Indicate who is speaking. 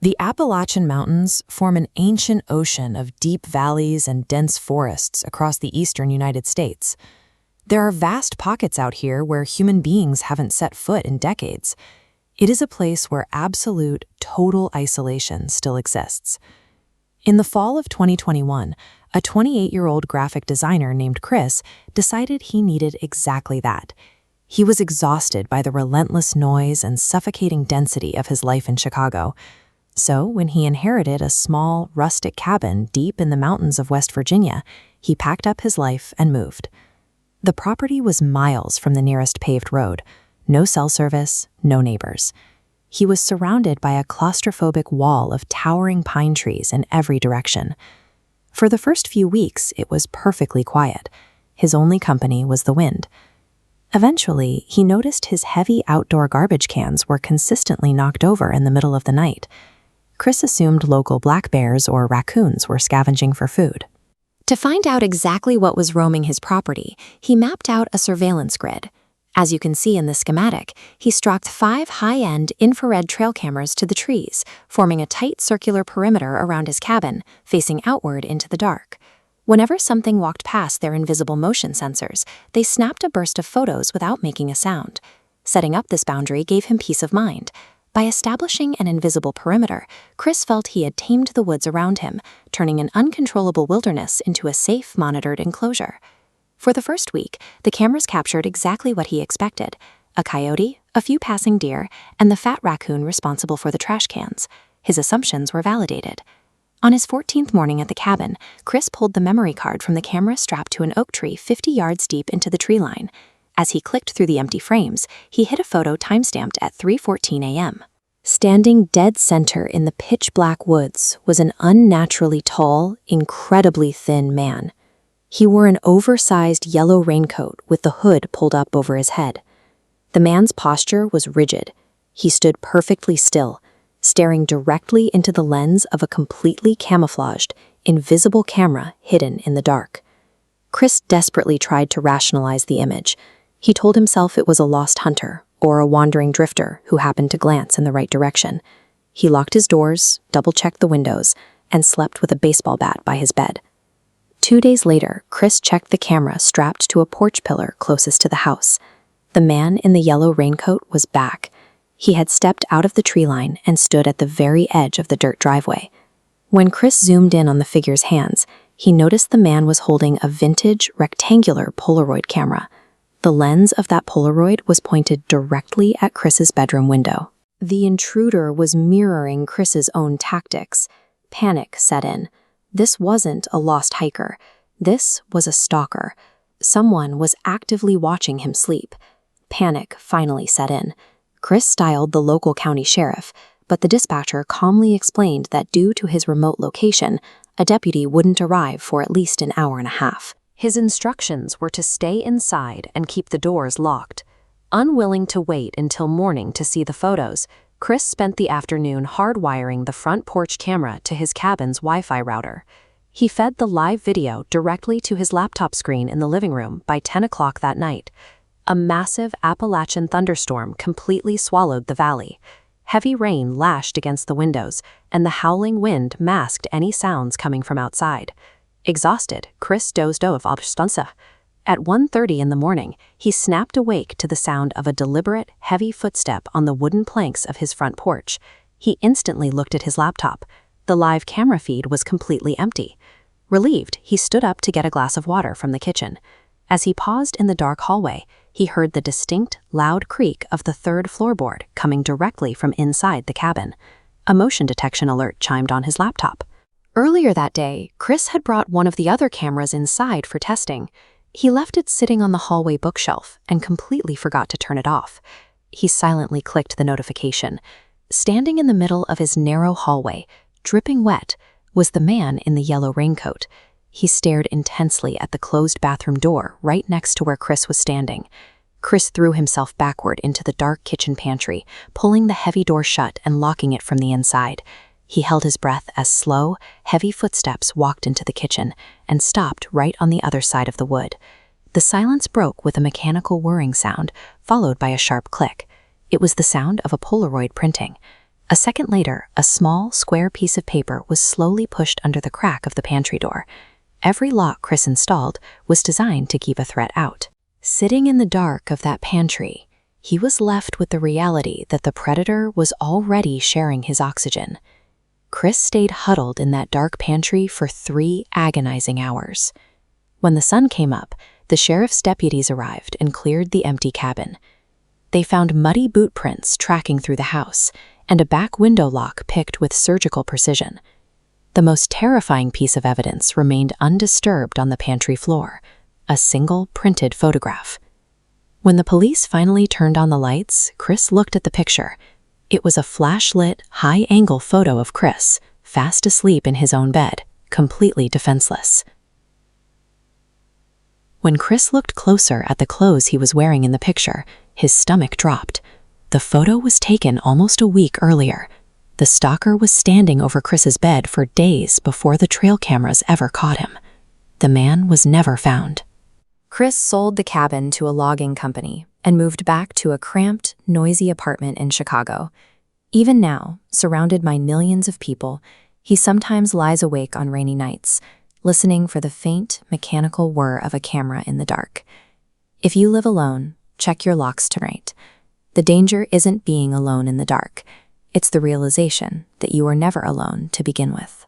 Speaker 1: The Appalachian Mountains form an ancient ocean of deep valleys and dense forests across the eastern United States. There are vast pockets out here where human beings haven't set foot in decades. It is a place where absolute, total isolation still exists. In the fall of 2021, a 28-year-old graphic designer named Chris decided he needed exactly that. He was exhausted by the relentless noise and suffocating density of his life in Chicago. So, when he inherited a small, rustic cabin deep in the mountains of West Virginia, he packed up his life and moved. The property was miles from the nearest paved road. No cell service, no neighbors. He was surrounded by a claustrophobic wall of towering pine trees in every direction. For the first few weeks, it was perfectly quiet. His only company was the wind. Eventually, he noticed his heavy outdoor garbage cans were consistently knocked over in the middle of the night. Chris assumed local black bears or raccoons were scavenging for food.
Speaker 2: To find out exactly what was roaming his property, he mapped out a surveillance grid. As you can see in the schematic, he strapped 5 high-end infrared trail cameras to the trees, forming a tight circular perimeter around his cabin, facing outward into the dark. Whenever something walked past their invisible motion sensors, they snapped a burst of photos without making a sound. Setting up this boundary gave him peace of mind. By establishing an invisible perimeter, Chris felt he had tamed the woods around him, turning an uncontrollable wilderness into a safe, monitored enclosure. For the first week, the cameras captured exactly what he expected: a coyote, a few passing deer, and the fat raccoon responsible for the trash cans. His assumptions were validated. On his 14th morning at the cabin, Chris pulled the memory card from the camera strapped to an oak tree 50 yards deep into the tree line. As he clicked through the empty frames, he hit a photo timestamped at 3:14 a.m. Standing dead center in the pitch-black woods was an unnaturally tall, incredibly thin man. He wore an oversized yellow raincoat with the hood pulled up over his head. The man's posture was rigid. He stood perfectly still, staring directly into the lens of a completely camouflaged, invisible camera hidden in the dark. Chris desperately tried to rationalize the image. He told himself it was a lost hunter or a wandering drifter who happened to glance in the right direction. He locked his doors, double-checked the windows, and slept with a baseball bat by his bed. 2 days later, Chris checked the camera strapped to a porch pillar closest to the house. The man in the yellow raincoat was back. He had stepped out of the tree line and stood at the very edge of the dirt driveway. When Chris zoomed in on the figure's hands, he noticed the man was holding a vintage, rectangular Polaroid camera. The lens of that Polaroid was pointed directly at Chris's bedroom window. The intruder was mirroring Chris's own tactics. Panic set in. This wasn't a lost hiker. This was a stalker. Someone was actively watching him sleep. Panic finally set in. Chris dialed the local county sheriff, but the dispatcher calmly explained that due to his remote location, a deputy wouldn't arrive for at least an hour and a half. His instructions were to stay inside and keep the doors locked. Unwilling to wait until morning to see the photos, Chris spent the afternoon hardwiring the front porch camera to his cabin's Wi-Fi router. He fed the live video directly to his laptop screen in the living room by 10 o'clock that night. A massive Appalachian thunderstorm completely swallowed the valley. Heavy rain lashed against the windows, and the howling wind masked any sounds coming from outside. Exhausted, Chris dozed off obstunsa. At 1:30 in the morning, he snapped awake to the sound of a deliberate, heavy footstep on the wooden planks of his front porch. He instantly looked at his laptop. The live camera feed was completely empty. Relieved, he stood up to get a glass of water from the kitchen. As he paused in the dark hallway, he heard the distinct, loud creak of the third floorboard coming directly from inside the cabin. A motion detection alert chimed on his laptop. Earlier that day, Chris had brought one of the other cameras inside for testing. He left it sitting on the hallway bookshelf and completely forgot to turn it off. He silently clicked the notification. Standing in the middle of his narrow hallway, dripping wet, was the man in the yellow raincoat. He stared intensely at the closed bathroom door right next to where Chris was standing. Chris threw himself backward into the dark kitchen pantry, pulling the heavy door shut and locking it from the inside. He held his breath as slow, heavy footsteps walked into the kitchen and stopped right on the other side of the wood. The silence broke with a mechanical whirring sound, followed by a sharp click. It was the sound of a Polaroid printing. A second later, a small, square piece of paper was slowly pushed under the crack of the pantry door. Every lock Chris installed was designed to keep a threat out. Sitting in the dark of that pantry, he was left with the reality that the predator was already sharing his oxygen. Chris stayed huddled in that dark pantry for 3 agonizing hours. When the sun came up, the sheriff's deputies arrived and cleared the empty cabin. They found muddy boot prints tracking through the house and a back window lock picked with surgical precision. The most terrifying piece of evidence remained undisturbed on the pantry floor: a single printed photograph. When the police finally turned on the lights, Chris looked at the picture. It was a flash-lit, high-angle photo of Chris, fast asleep in his own bed, completely defenseless. When Chris looked closer at the clothes he was wearing in the picture, his stomach dropped. The photo was taken almost a week earlier. The stalker was standing over Chris's bed for days before the trail cameras ever caught him. The man was never found.
Speaker 1: Chris sold the cabin to a logging company and moved back to a cramped, noisy apartment in Chicago. Even now, surrounded by millions of people, he sometimes lies awake on rainy nights, listening for the faint, mechanical whir of a camera in the dark. If you live alone, check your locks tonight. The danger isn't being alone in the dark. It's the realization that you are never alone to begin with.